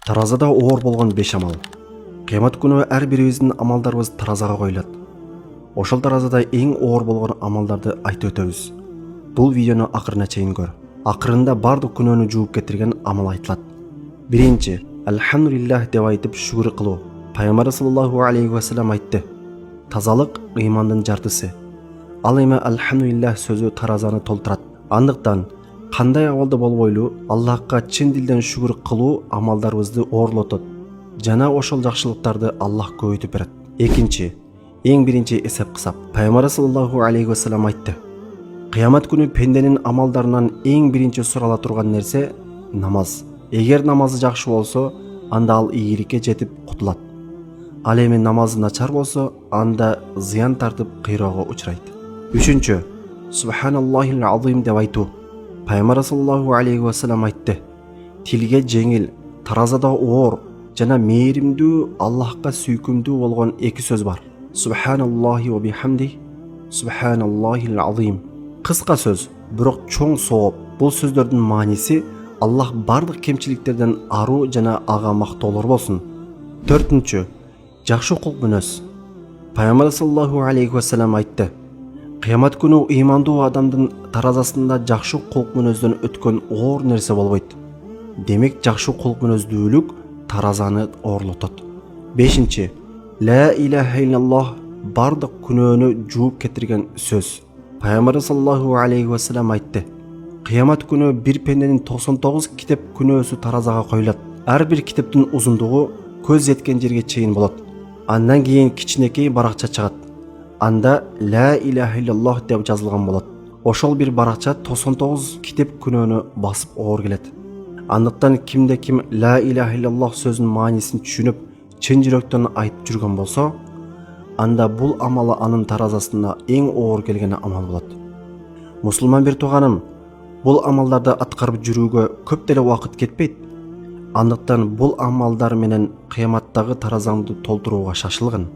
Таразада оор болгон 5 амал. Кыямат күнү ар бирибиздин амалдарыбыз таразага коюлат. Ошол таразада эң оор болгон амалдарды айтып өтөбүз. Бул видеону акырына чейин көр. Акырында бардык күнөөнү жууп кетирген амал айтылат. Биринчи, Алхамдулиллах деп айтып шүгүр кылуу. Пайгамбар саллаллаху алейхи ва саллям айтты: тазалык ыймандын жартысы. Ал эми Алхамдулиллах сөзү таразаны толтурат. Андыктан кандай абалда болбойлу Аллахка чын дилден шүгүр кылуу амалдарыбызды оорлотот жана ошол жакшылыктарды Аллах көбөйтүп берет. Экинчи, эң биринчи эсеп-кысап. Пайгамбар саллаллаху алейхи ва саллям айтты: кыямат күнү пенденин амалдарынан эң биринчи сурала турган нерсе намаз. Эгер намазы жакшы болсо, анда ал ийгиликке жетип кутулат. Ал эми намазы начар болсо, анда зыян тартып кыйроого учурайт. Үчүнчү, Субханаллахил азим деп айтуу. Пайгамбар саллаллаху алейхи ва саллям айтты: тилге жеңил, таразада оор жана мээримдүү, Аллахка сүйкүмдүү болгон эки сөз бар. Субханаллахи ва бихамди, Субханаллахил азим. Кыска сөз, бирок чоң сооп. Бул сөздөрдүн мааниси Аллах бардык кемчиликтерден аруу жана ага мактоолор болсун. Төртүнчү, жакшы кулк мүнөз. Пайгамбар саллаллаху алейхи ва саллям айтты: кыямат күнү ыймандуу адамдын таразасында жакшы кулк мүнөздөн өткөн оор нерсе болбойт. Демек жакшы кулк мүнөздүүлүк таразаны оорлотот. Бешинчи, ла илаха иллаллах бардык күнөөнү жууп кетирген сөз. Пайгамбар саллаллаху алейхи ва саллям айтты: кыямат күнү бир пенденин 99 китеп күнөөсү таразага коюлат. Ар бир китептин узундугу көз жеткен жерге чейин болот. Андан кийин кичинекей баракча чыгат. Анда ла илаха иллаллах деп жазылган болот. Ошол бир баракча 99 китеп күнөөнү басып оор келет. Андыктан кимде ким ла илаха иллаллах сөзүнүн маанисин түшүнүп, чын жүрөктөн айтып жүргөн болсо, анда бул амалы анын таразасына эң оор келген амал болот. Мусулман бир тууганым, бул амалдарды аткарып жүрүүгө көп деле убакыт кетпейт. Андыктан бул амалдар менен кыяматтагы таразаңды толтурууга шашылгын.